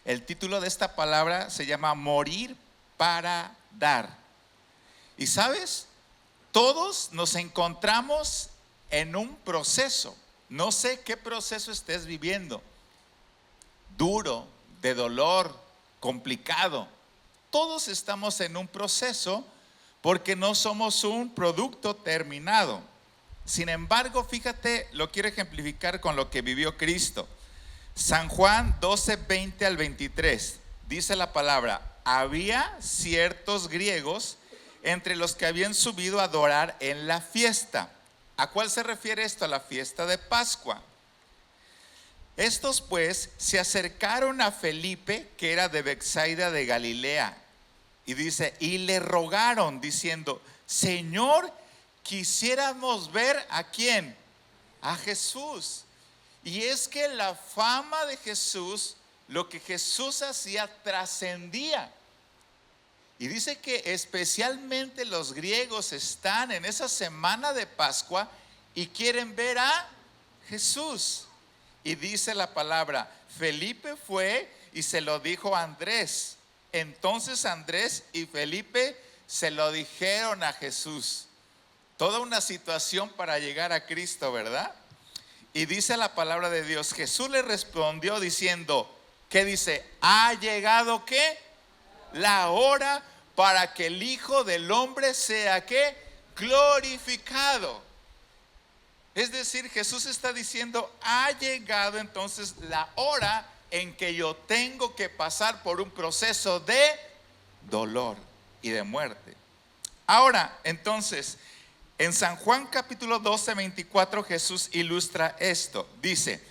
El título de esta palabra se llama morir para dar. Y sabes, todos nos encontramos en un proceso. No sé qué proceso estés viviendo. Duro, de dolor, complicado. Todos estamos en un proceso porque no somos un producto terminado. Sin embargo, fíjate, lo quiero ejemplificar con lo que vivió Cristo. San Juan 12, 20 al 23, dice la palabra: había ciertos griegos entre los que habían subido a adorar en la fiesta. ¿A cuál se refiere esto? A la fiesta de Pascua. Estos pues se acercaron a Felipe, que era de Betsaida de Galilea, y dice, y le rogaron diciendo: Señor, quisiéramos ver ¿a quién? A Jesús. Y es que la fama de Jesús, lo que Jesús hacía, trascendía. Y dice que especialmente los griegos están en esa semana de Pascua y quieren ver a Jesús. Y dice la palabra, Felipe fue y se lo dijo a Andrés. Entonces Andrés y Felipe se lo dijeron a Jesús. Toda una situación para llegar a Cristo, ¿verdad? Y dice la palabra de Dios, Jesús le respondió diciendo, ¿qué dice? ¿Ha llegado qué? La hora para que el Hijo del Hombre sea ¿qué? Glorificado. Es decir, Jesús está diciendo, ha llegado entonces la hora en que yo tengo que pasar por un proceso de dolor y de muerte. Ahora, entonces, en San Juan capítulo 12, 24, Jesús ilustra esto. Dice,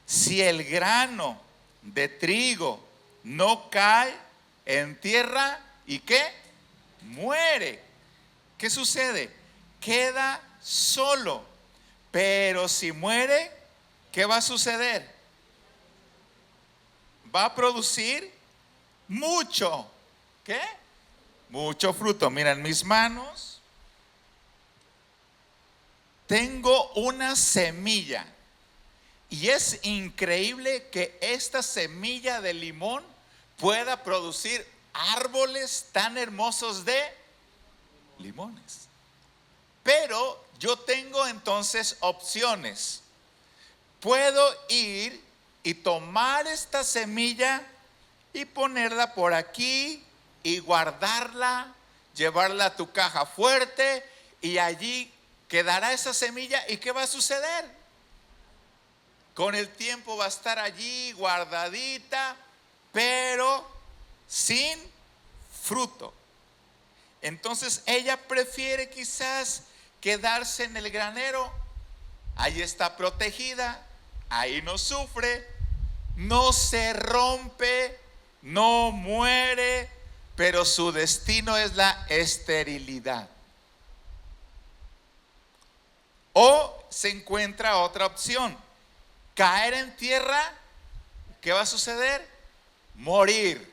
si el grano de trigo no cae en tierra, ¿y qué? Muere. ¿Qué sucede? Queda solo. Pero si muere, ¿qué va a suceder? Va a producir mucho. ¿Qué? Mucho fruto. Mira, en mis manos tengo una semilla. Y es increíble que esta semilla de limón pueda producir árboles tan hermosos de limones. Pero yo tengo entonces opciones. Puedo ir y tomar esta semilla y ponerla por aquí y guardarla, llevarla a tu caja fuerte y allí quedará esa semilla. ¿Y qué va a suceder? Con el tiempo va a estar allí guardadita, pero sin fruto. Entonces ella prefiere quizás quedarse en el granero. Ahí está protegida, ahí no sufre, no se rompe, no muere, pero su destino es la esterilidad. O se encuentra otra opción, caer en tierra. ¿Qué va a suceder? Morir.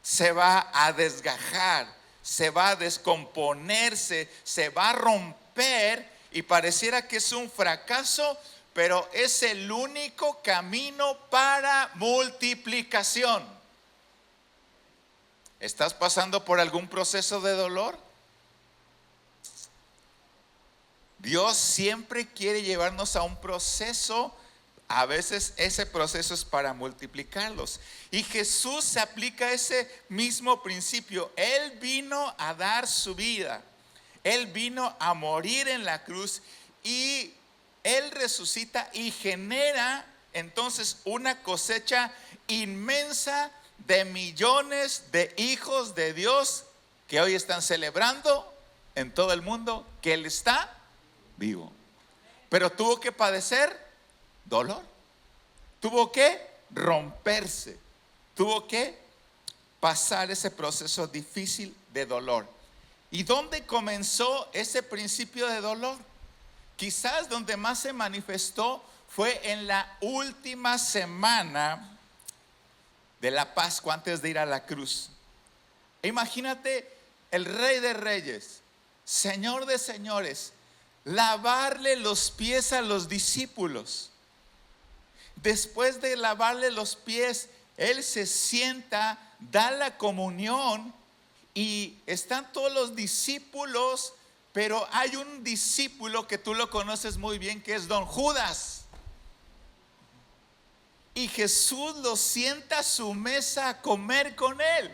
Se va a desgajar, se va a descomponerse, se va a romper y pareciera que es un fracaso, pero es el único camino para multiplicación. ¿Estás pasando por algún proceso de dolor? Dios siempre quiere llevarnos a un proceso. A veces ese proceso es para multiplicarlos. Y Jesús se aplica ese mismo principio. Él vino a dar su vida. Él vino a morir en la cruz y Él resucita y genera entonces una cosecha inmensa de millones de hijos de Dios que hoy están celebrando en todo el mundo que Él está vivo. Pero tuvo que padecer dolor, tuvo que romperse, tuvo que pasar ese proceso difícil de dolor. ¿Y dónde comenzó ese principio de dolor? Quizás donde más se manifestó fue en la última semana de la Pascua, antes de ir a la cruz. Imagínate el Rey de Reyes, Señor de señores, lavarle los pies a los discípulos. Después de lavarle los pies, Él se sienta, da la comunión y están todos los discípulos, pero hay un discípulo que tú lo conoces muy bien, que es don Judas. Y Jesús lo sienta a su mesa a comer con él.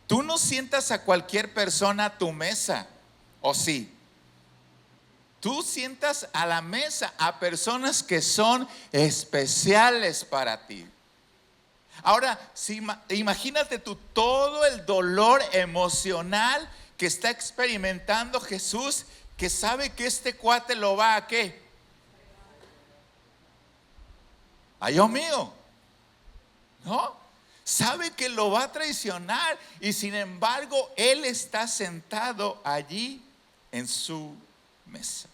Tú no sientas a cualquier persona a tu mesa, ¿o sí? Tú sientas a la mesa a personas que son especiales para ti. Ahora, imagínate tú todo el dolor emocional que está experimentando Jesús, que sabe que este cuate lo va a ¿qué? Ay, Dios mío, ¿no? Sabe que lo va a traicionar y sin embargo él está sentado allí en su mesa.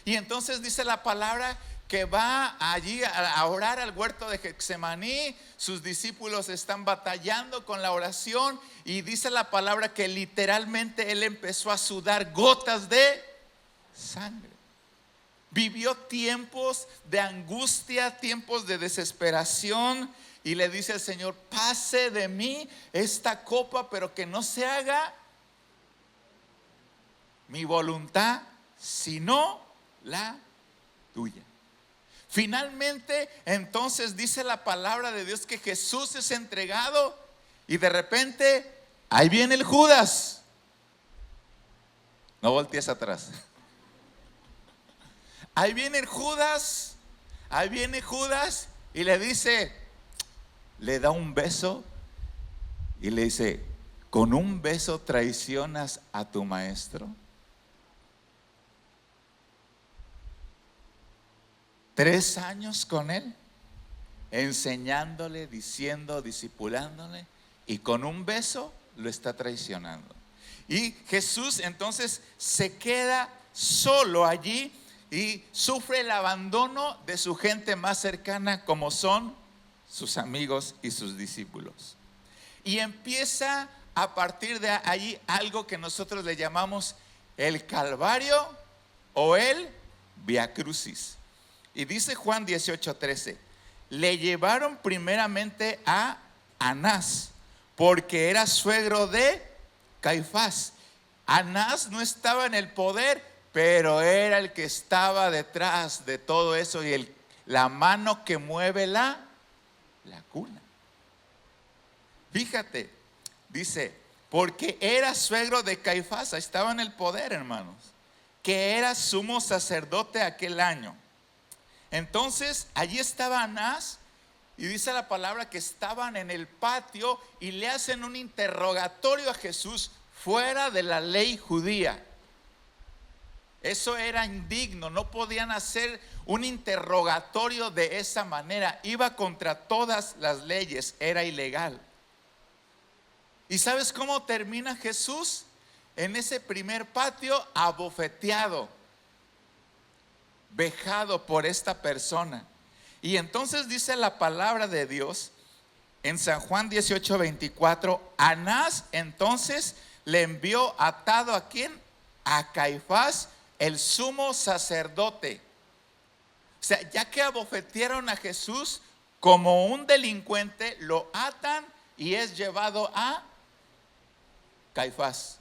Y entonces dice la palabra que va allí a orar al huerto de Getsemaní. Sus discípulos están batallando con la oración y dice la palabra que literalmente él empezó a sudar gotas de sangre. Vivió tiempos de angustia, tiempos de desesperación, y le dice al Señor: pase de mí esta copa, pero que no se haga mi voluntad, sino la tuya. Finalmente, entonces dice la palabra de Dios que Jesús es entregado y de repente ahí viene el Judas. No voltees atrás. Ahí viene Judas y le dice, le da un beso y le dice: ¿con un beso traicionas a tu maestro? 3 años con él, enseñándole, diciendo, discipulándole, y con un beso lo está traicionando. Y Jesús entonces se queda solo allí y sufre el abandono de su gente más cercana, como son sus amigos y sus discípulos. Y empieza a partir de allí algo que nosotros le llamamos el Calvario o el Vía Crucis. Y dice Juan 18:13: le llevaron primeramente a Anás, porque era suegro de Caifás. Anás no estaba en el poder, pero era el que estaba detrás de todo eso y la mano que mueve la cuna. Fíjate, dice, porque era suegro de Caifás, estaba en el poder, hermanos, que era sumo sacerdote aquel año. Entonces allí estaba Anás y dice la palabra que estaban en el patio y le hacen un interrogatorio a Jesús fuera de la ley judía. Eso era indigno, no podían hacer un interrogatorio de esa manera, iba contra todas las leyes, era ilegal. ¿Y sabes cómo termina Jesús? En ese primer patio, abofeteado, vejado por esta persona. Y entonces dice la palabra de Dios en San Juan 18:24: Anás entonces le envió atado ¿a quién? A Caifás, el sumo sacerdote. O sea, ya que abofetearon a Jesús como un delincuente, lo atan y es llevado a Caifás.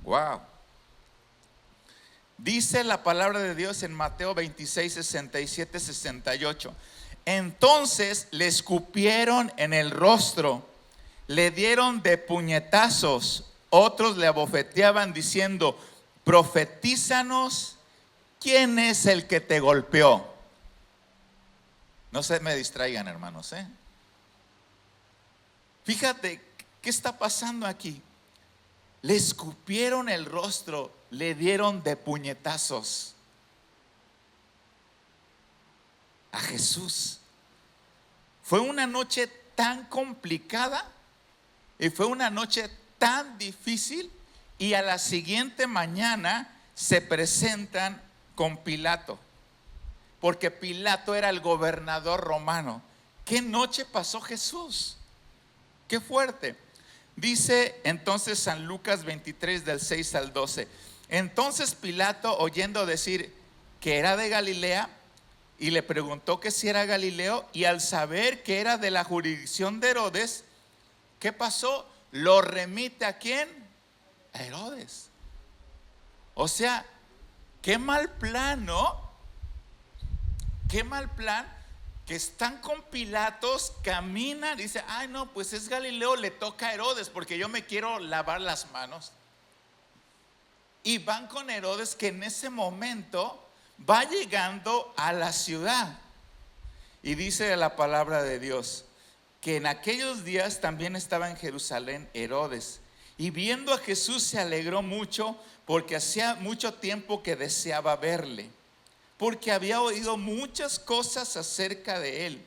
Wow. Dice la palabra de Dios en Mateo 26, 67, 68. Entonces le escupieron en el rostro, le dieron de puñetazos, otros le abofeteaban diciendo: profetízanos, ¿quién es el que te golpeó? No se me distraigan, hermanos, Fíjate, ¿qué está pasando aquí? Le escupieron el rostro, le dieron de puñetazos a Jesús. Fue una noche tan complicada y fue una noche tan difícil, y a la siguiente mañana se presentan con Pilato, porque Pilato era el gobernador romano. ¿Qué noche pasó Jesús? Qué fuerte. Dice entonces San Lucas 23 del 6 al 12: entonces Pilato, oyendo decir que era de Galilea, y le preguntó que si era Galileo, y al saber que era de la jurisdicción de Herodes, ¿qué pasó? Lo remite ¿a quién? A Herodes. O sea, qué mal plan, ¿no? Qué mal plan, que están con Pilatos, caminan, dice, ay no, pues es Galileo, le toca a Herodes, porque yo me quiero lavar las manos. Y van con Herodes, que en ese momento va llegando a la ciudad. Y dice la palabra de Dios que en aquellos días también estaba en Jerusalén Herodes, y viendo a Jesús se alegró mucho, porque hacía mucho tiempo que deseaba verle, porque había oído muchas cosas acerca de él,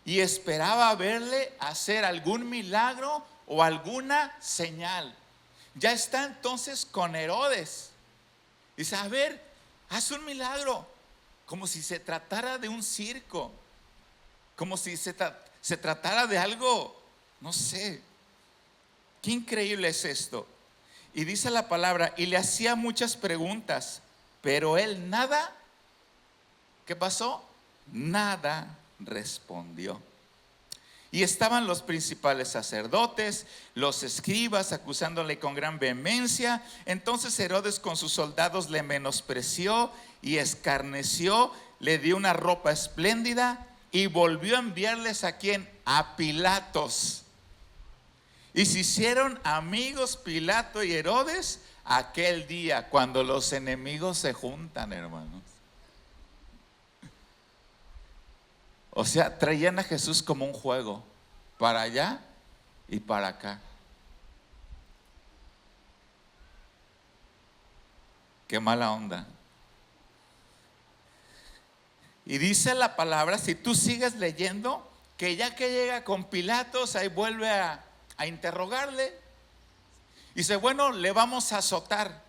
y esperaba verle hacer algún milagro o alguna señal. Ya está entonces con Herodes. Dice, a ver, haz un milagro, como si se tratara de un circo, como si se tratara de algo, no sé. Qué increíble es esto. Y dice la palabra, y le hacía muchas preguntas, pero él nada, ¿qué pasó? Nada respondió. Y estaban los principales sacerdotes, los escribas, acusándole con gran vehemencia. Entonces Herodes con sus soldados le menospreció y escarneció, le dio una ropa espléndida y volvió a enviarles ¿a quién? A Pilatos. Y se hicieron amigos Pilato y Herodes aquel día, cuando los enemigos se juntan, hermanos. O sea, traían a Jesús como un juego, para allá y para acá. Qué mala onda. Y dice la palabra, si tú sigues leyendo, que ya que llega con Pilatos, ahí vuelve a interrogarle. Dice, bueno, le vamos a azotar.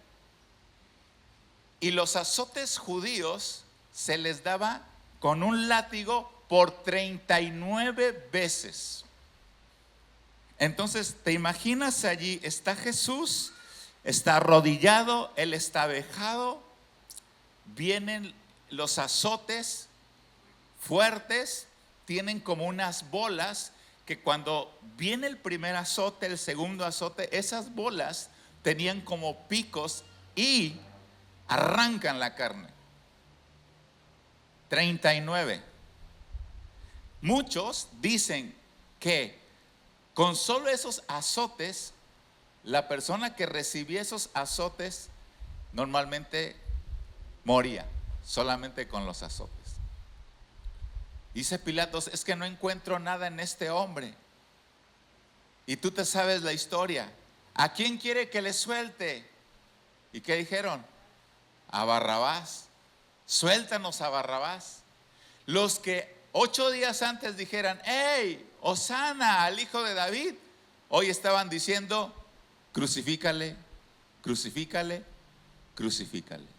Y los azotes judíos se les daba con un látigo por 39 veces. Entonces, ¿te imaginas allí? Está Jesús, está arrodillado, él está vejado, vienen los azotes fuertes, tienen como unas bolas que cuando viene el primer azote, el segundo azote, esas bolas tenían como picos y arrancan la carne. 39. Muchos dicen que con solo esos azotes, la persona que recibía esos azotes normalmente moría, solamente con los azotes. Dice Pilatos, es que no encuentro nada en este hombre. Y tú te sabes la historia. ¿A quién quiere que le suelte? ¿Y qué dijeron? A Barrabás. Suéltanos a Barrabás. Los que 8 días antes dijeran, hey, Hosana al hijo de David, hoy estaban diciendo, crucifícale, crucifícale, crucifícale.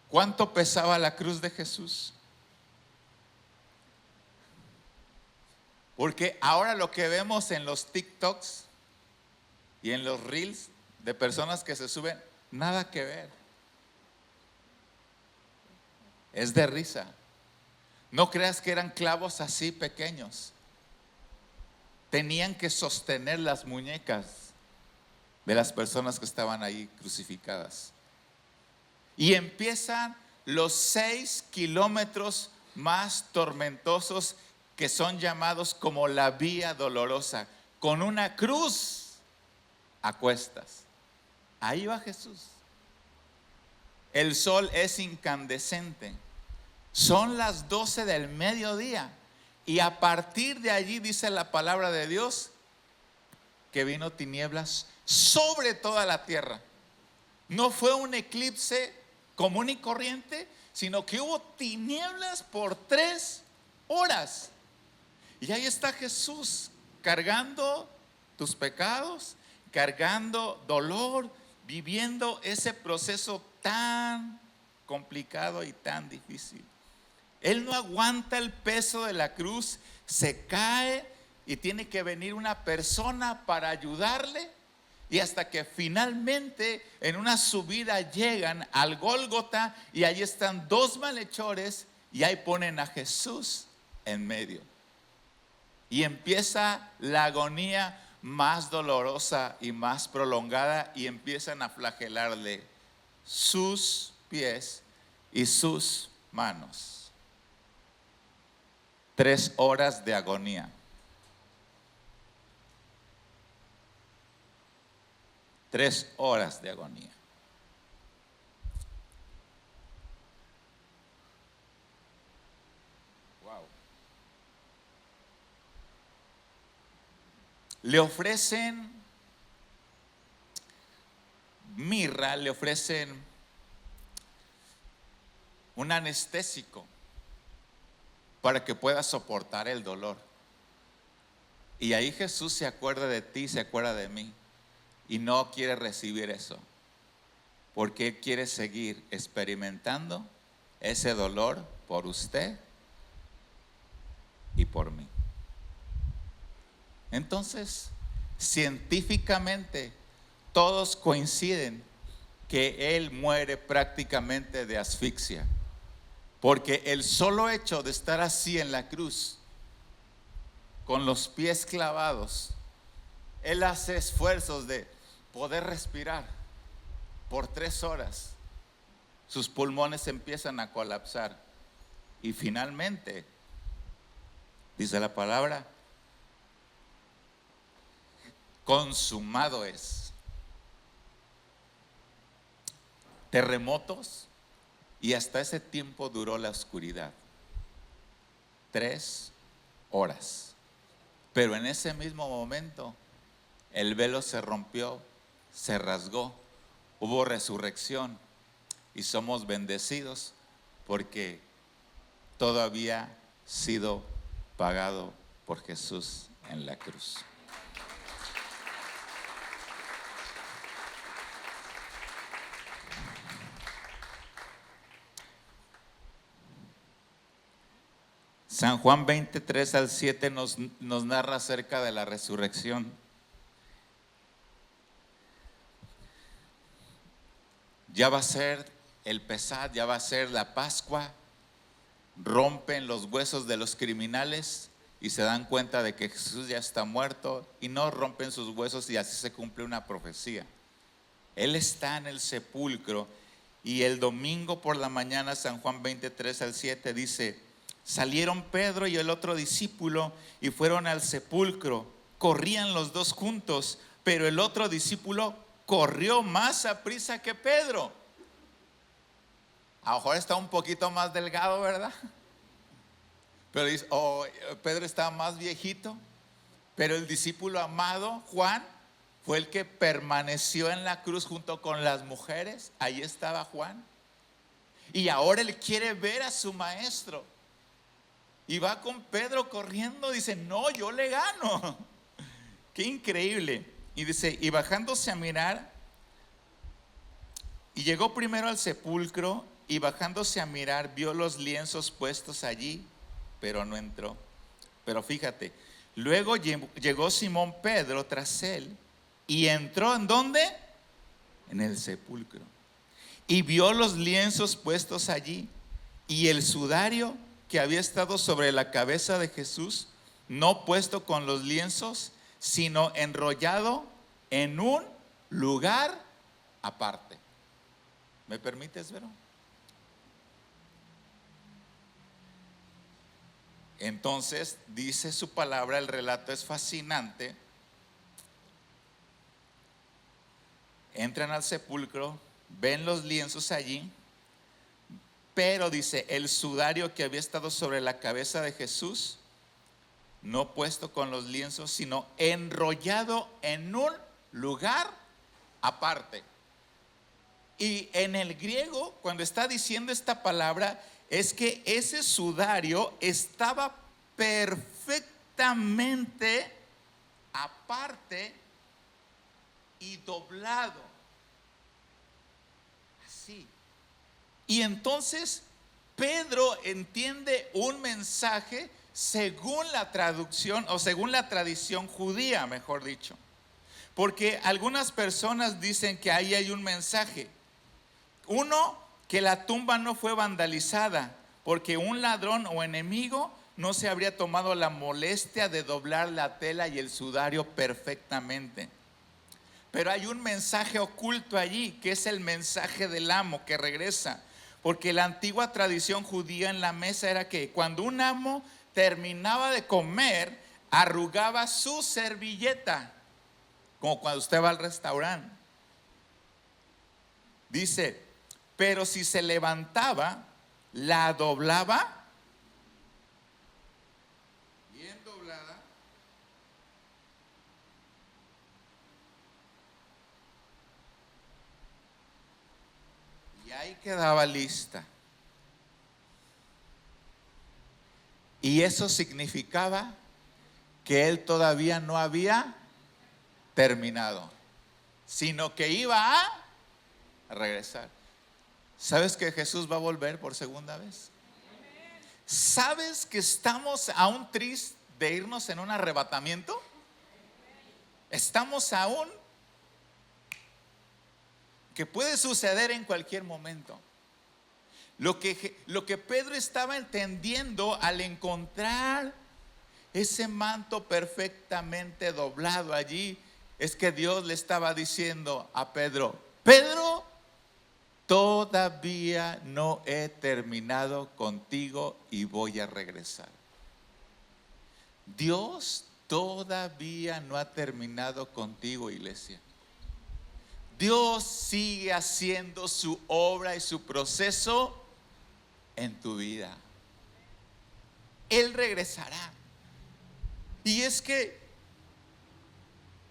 ¿Cuánto pesaba la cruz de Jesús? Porque ahora lo que vemos en los TikToks y en los Reels de personas que se suben, nada que ver. Es de risa. No creas que eran clavos así pequeños. Tenían que sostener las muñecas de las personas que estaban ahí crucificadas. Y empiezan los 6 kilómetros más tormentosos, que son llamados como la vía dolorosa, con una cruz a cuestas. Ahí va Jesús. El sol es incandescente. Son las 12 del mediodía. Y a partir de allí dice la palabra de Dios que vino tinieblas sobre toda la tierra. No fue un eclipse común y corriente, sino que hubo tinieblas por 3 horas. Y ahí está Jesús cargando tus pecados, cargando dolor, viviendo ese proceso tan complicado y tan difícil. Él no aguanta el peso de la cruz, se cae y tiene que venir una persona para ayudarle. y hasta que finalmente en una subida llegan al Gólgota y ahí están dos malhechores y ahí ponen a Jesús en medio. Y empieza la agonía más dolorosa y más prolongada y empiezan a flagelarle sus pies y sus manos. 3 horas de agonía. 3 horas de agonía. Wow. Le ofrecen mirra, le ofrecen un anestésico para que pueda soportar el dolor. Y ahí Jesús se acuerda de ti, se acuerda de mí. Y no quiere recibir eso, porque Él quiere seguir experimentando ese dolor por usted y por mí. Entonces, científicamente, todos coinciden que Él muere prácticamente de asfixia, porque el solo hecho de estar así en la cruz, con los pies clavados, Él hace esfuerzos de poder respirar por 3 horas. Sus pulmones empiezan a colapsar y finalmente, dice la palabra, consumado es. Terremotos y hasta ese tiempo duró la oscuridad. 3 horas. Pero en ese mismo momento el velo se rompió, se rasgó, hubo resurrección y somos bendecidos porque todo había sido pagado por Jesús en la cruz. San Juan 23 al 7 nos narra acerca de la resurrección. Ya va a ser el Pesaj, ya va a ser la Pascua. Rompen los huesos de los criminales y se dan cuenta de que Jesús ya está muerto y no rompen sus huesos y así se cumple una profecía. Él está en el sepulcro y el domingo por la mañana, San Juan 23 al 7 dice: salieron Pedro y el otro discípulo y fueron al sepulcro. Corrían los dos juntos, pero el otro discípulo corrió más a prisa que Pedro. A lo mejor está un poquito más delgado, ¿verdad? Pero dice, Pedro estaba más viejito. Pero el discípulo amado, Juan, fue el que permaneció en la cruz junto con las mujeres. Ahí estaba Juan. Y ahora él quiere ver a su maestro. Y va con Pedro corriendo. Dice, no, yo le gano. Qué increíble. Y dice, y bajándose a mirar, y llegó primero al sepulcro, y bajándose a mirar, vio los lienzos puestos allí, pero no entró. Pero fíjate, luego llegó Simón Pedro tras él, y entró ¿en dónde? En el sepulcro. Y vio los lienzos puestos allí, y el sudario que había estado sobre la cabeza de Jesús, no puesto con los lienzos, sino enrollado en un lugar aparte. ¿Me permites, Vero? Entonces dice su palabra, el relato es fascinante. Entran al sepulcro, ven los lienzos allí, pero dice, el sudario que había estado sobre la cabeza de Jesús, no puesto con los lienzos, sino enrollado en un lugar aparte. Y en el griego, cuando está diciendo esta palabra, es que ese sudario estaba perfectamente aparte y doblado. Así. Y entonces Pedro entiende un mensaje según la traducción o según la tradición judía, mejor dicho. Porque algunas personas dicen que ahí hay un mensaje. Uno, que la tumba no fue vandalizada, porque un ladrón o enemigo no se habría tomado la molestia de doblar la tela y el sudario perfectamente. Pero hay un mensaje oculto allí, que es el mensaje del amo que regresa. Porque la antigua tradición judía en la mesa era que cuando un amo terminaba de comer, arrugaba su servilleta, como cuando usted va al restaurante. Dice, pero si se levantaba, la doblaba bien doblada, y ahí quedaba lista. Y eso significaba que él todavía no había terminado, sino que iba a regresar. ¿Sabes que Jesús va a volver por segunda vez? ¿Sabes que estamos a un tris de irnos en un arrebatamiento? Estamos aún que puede suceder en cualquier momento. Lo que Pedro estaba entendiendo al encontrar ese manto perfectamente doblado allí, es que Dios le estaba diciendo a Pedro: Pedro, todavía no he terminado contigo y voy a regresar. Dios todavía no ha terminado contigo, iglesia. Dios sigue haciendo su obra y su proceso en tu vida. Él regresará. Y es que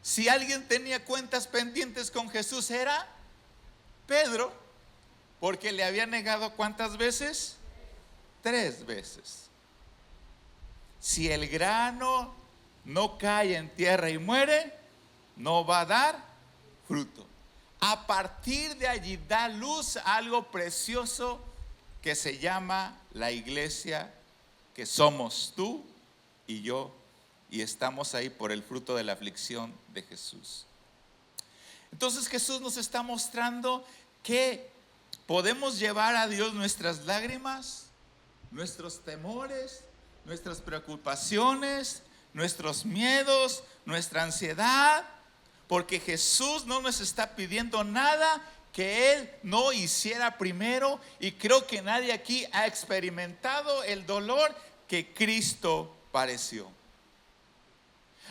si alguien tenía cuentas pendientes con Jesús era Pedro, porque le había negado ¿cuántas veces? 3 veces. Si el grano no cae en tierra y muere, no va a dar fruto. A partir de allí da luz a algo precioso que se llama la iglesia, que somos tú y yo, y estamos ahí por el fruto de la aflicción de Jesús. Entonces Jesús nos está mostrando que podemos llevar a Dios nuestras lágrimas, nuestros temores, nuestras preocupaciones, nuestros miedos, nuestra ansiedad, porque Jesús no nos está pidiendo nada que Él no hiciera primero, y creo que nadie aquí ha experimentado el dolor que Cristo padeció.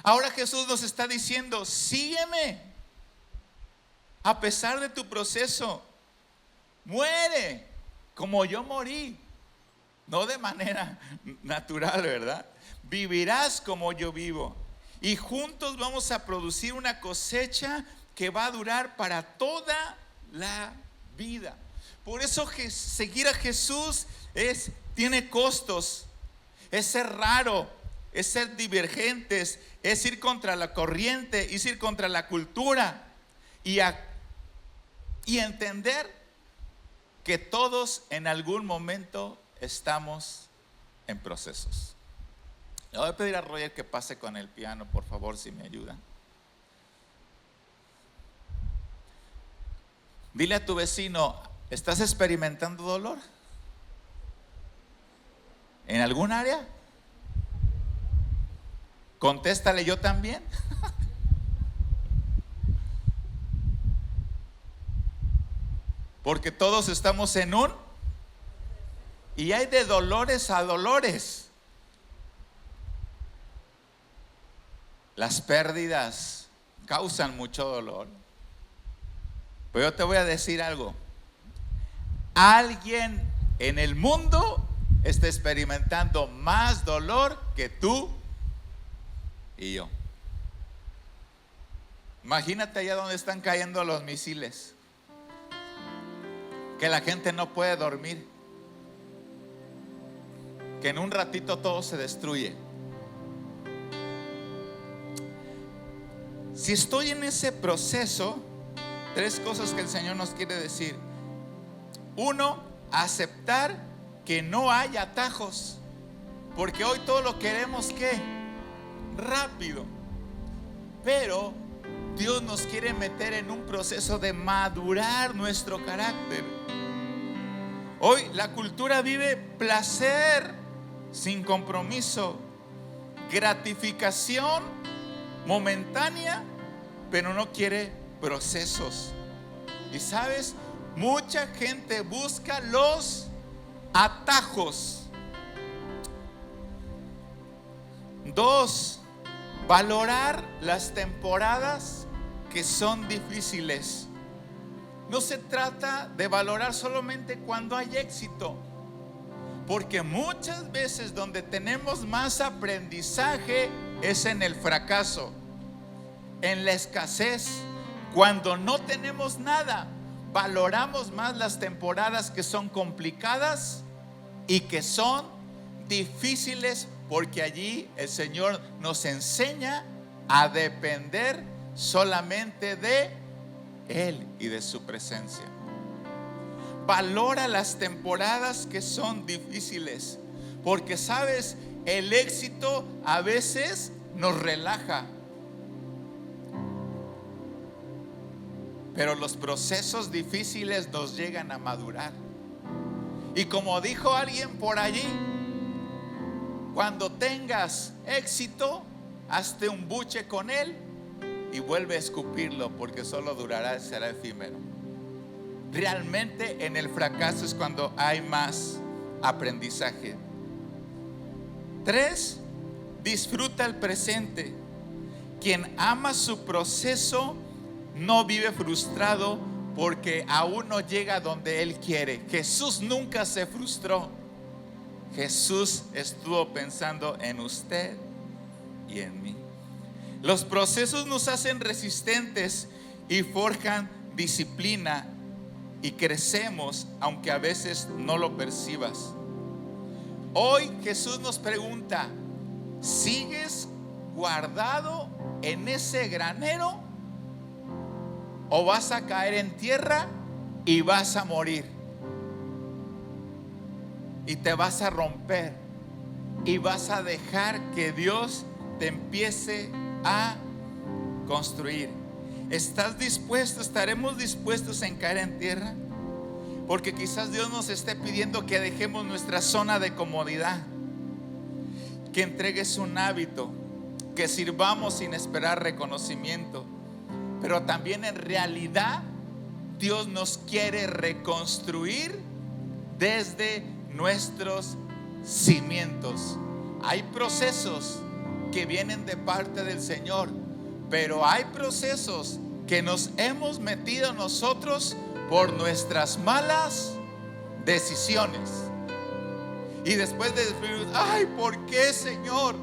Ahora Jesús nos está diciendo: sígueme a pesar de tu proceso, muere como yo morí, no de manera natural, ¿verdad? Vivirás como yo vivo, y juntos vamos a producir una cosecha que va a durar para toda la vida. Por eso seguir a Jesús tiene costos, es ser raro, es ser divergentes, es ir contra la corriente, es ir contra la cultura, y entender que todos en algún momento estamos en procesos. Le voy a pedir a Roger que pase con el piano, por favor, si me ayuda. Dile a tu vecino: ¿estás experimentando dolor? ¿En algún área? Contéstale: yo también. Porque todos estamos en un, y hay de dolores a dolores. Las pérdidas causan mucho dolor. Pero yo te voy a decir algo: alguien en el mundo está experimentando más dolor que tú y yo. Imagínate allá donde están cayendo los misiles, que la gente no puede dormir, que en un ratito todo se destruye. Si estoy en ese proceso, 3 cosas que el Señor nos quiere decir. 1, aceptar que no hay atajos, porque hoy todo lo queremos, ¿qué? Rápido. Pero Dios nos quiere meter en un proceso de madurar nuestro carácter. Hoy la cultura vive placer sin compromiso, gratificación momentánea, pero no quiere procesos. Y sabes, mucha gente busca los atajos. 2, valorar las temporadas que son difíciles. No se trata de valorar solamente cuando hay éxito, porque muchas veces donde tenemos más aprendizaje es en el fracaso, en la escasez. Cuando no tenemos nada, valoramos más las temporadas que son complicadas y que son difíciles, porque allí el Señor nos enseña a depender solamente de Él y de su presencia. Valora las temporadas que son difíciles, porque sabes, el éxito a veces nos relaja, pero los procesos difíciles nos llegan a madurar. Y como dijo alguien por allí, cuando tengas éxito, hazte un buche con él y vuelve a escupirlo, porque solo durará, será efímero. Realmente en el fracaso es cuando hay más aprendizaje. 3, disfruta el presente. Quien ama su proceso no vive frustrado porque aún no llega donde Él quiere. Jesús nunca se frustró. Jesús estuvo pensando en usted y en mí. Los procesos nos hacen resistentes y forjan disciplina, y crecemos aunque a veces no lo percibas. Hoy Jesús nos pregunta: ¿sigues guardado en ese granero o vas a caer en tierra y vas a morir? Y te vas a romper y vas a dejar que Dios te empiece a construir. ¿Estás dispuesto? ¿Estaremos dispuestos en caer en tierra? Porque quizás Dios nos esté pidiendo que dejemos nuestra zona de comodidad, que entregues un hábito, que sirvamos sin esperar reconocimiento. Pero también en realidad Dios nos quiere reconstruir desde nuestros cimientos. Hay procesos que vienen de parte del Señor, pero hay procesos que nos hemos metido nosotros por nuestras malas decisiones. Y después de decir: ay, ¿por qué, Señor?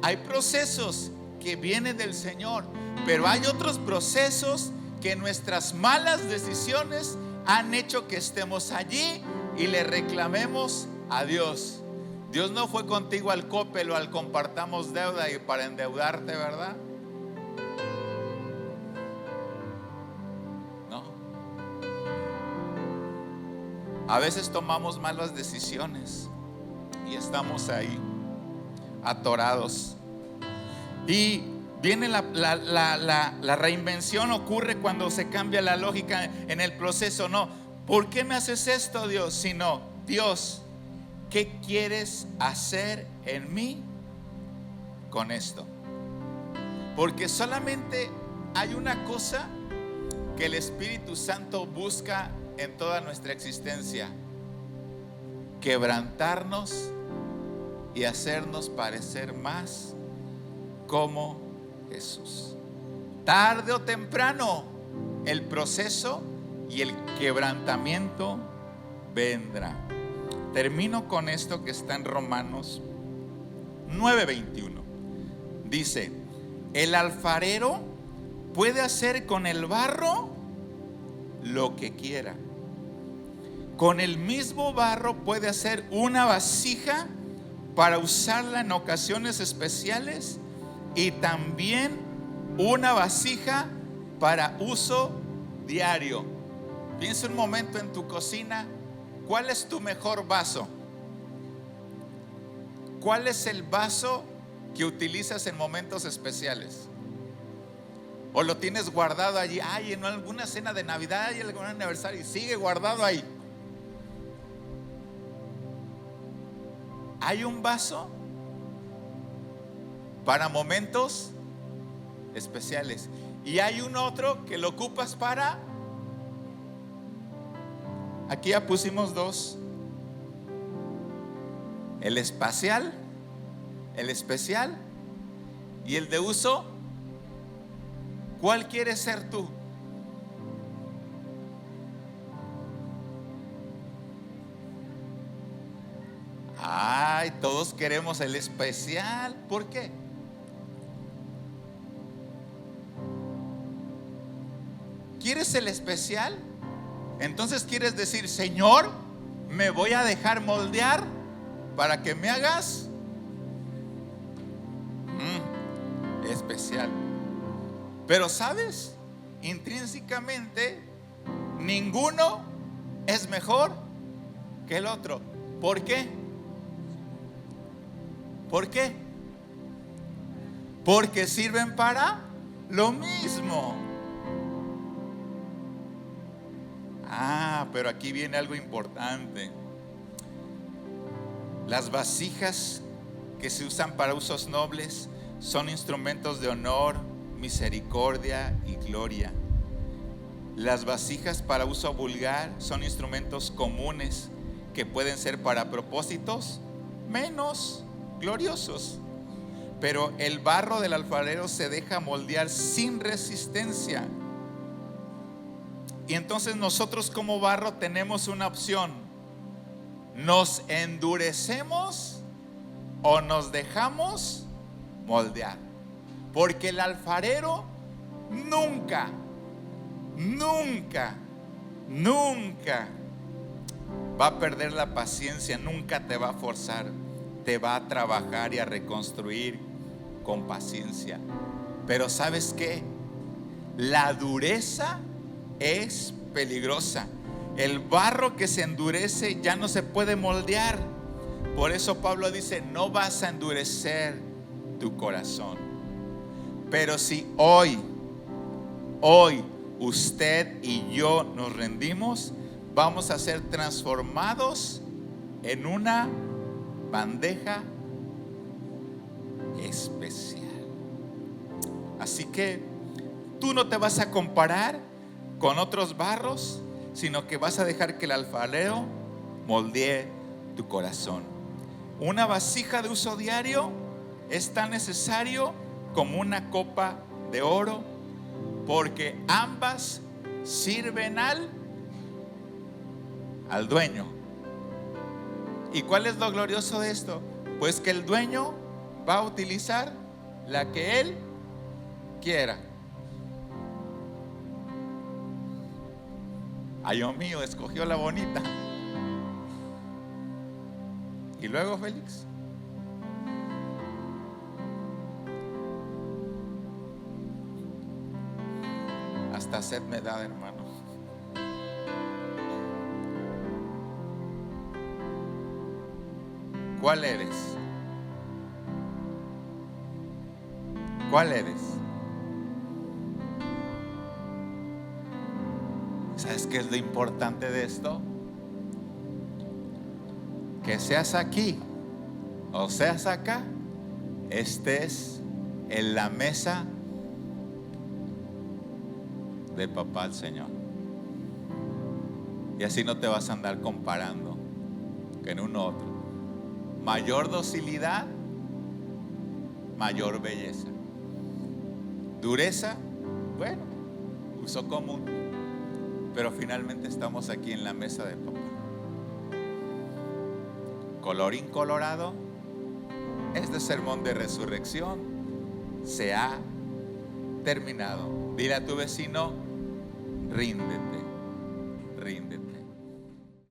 Hay procesos que vienen del Señor, pero hay otros procesos que nuestras malas decisiones han hecho que estemos allí y le reclamemos a Dios. Dios no fue contigo al Coppel o al Compartamos Deuda y para endeudarte, ¿verdad? No. A veces tomamos malas decisiones y estamos ahí atorados. Y viene la reinvención, ocurre cuando se cambia la lógica en el proceso. No, ¿por qué me haces esto, Dios? Sino: Dios, ¿qué quieres hacer en mí con esto? Porque solamente hay una cosa que el Espíritu Santo busca en toda nuestra existencia: quebrantarnos y hacernos parecer más como Jesús. Tarde o temprano el proceso y el quebrantamiento vendrá. Termino con esto que está en Romanos 9:21. Dice: el alfarero puede hacer con el barro lo que quiera. Con el mismo barro puede hacer una vasija para usarla en ocasiones especiales, y también una vasija para uso diario. Piensa un momento en tu cocina. ¿Cuál es tu mejor vaso? ¿Cuál es el vaso que utilizas en momentos especiales? O lo tienes guardado allí, ay, en alguna cena de Navidad, hay algún aniversario y sigue guardado ahí. Hay un vaso para momentos especiales y hay un otro que lo ocupas para. Aquí ya pusimos dos: el espacial, el especial y el de uso. ¿Cuál quieres ser tú? Ay, todos queremos el especial. ¿Por qué? ¿Quieres el especial? Entonces quieres decir: Señor, me voy a dejar moldear para que me hagas especial. Pero sabes, intrínsecamente ninguno es mejor que el otro. ¿Por qué? ¿Por qué? Porque sirven para lo mismo. Pero aquí viene algo importante. Las vasijas que se usan para usos nobles son instrumentos de honor, misericordia y gloria. Las vasijas para uso vulgar son instrumentos comunes que pueden ser para propósitos menos gloriosos. Pero el barro del alfarero se deja moldear sin resistencia. Y entonces nosotros como barro tenemos una opción: ¿nos endurecemos o nos dejamos moldear? Porque el alfarero nunca va a perder la paciencia, nunca te va a forzar, te va a trabajar y a reconstruir con paciencia. Pero ¿sabes qué? La dureza es peligrosa. El barro que se endurece ya no se puede moldear. Por eso Pablo dice: no vas a endurecer tu corazón. Pero si hoy usted y yo nos rendimos, vamos a ser transformados en una bandeja especial. Así que tú no te vas a comparar con otros barros, sino que vas a dejar que el alfarero moldee tu corazón. Una vasija de uso diario es tan necesario como una copa de oro, porque ambas sirven al dueño. ¿Y cuál es lo glorioso de esto? Pues que el dueño va a utilizar la que él quiera. Ay, Dios mío, escogió la bonita. Y luego, Félix, hasta sed me da, hermano. ¿Cuál eres? ¿Cuál eres? ¿Sabes qué es lo importante de esto? Que seas aquí o seas acá, estés en la mesa del papá del Señor. Y así no te vas a andar comparando que en un otro. Mayor docilidad, mayor belleza. Dureza, bueno, uso común. Pero finalmente estamos aquí en la mesa del papá. Colorín colorado, este sermón de resurrección se ha terminado. Dile a tu vecino: ríndete, ríndete.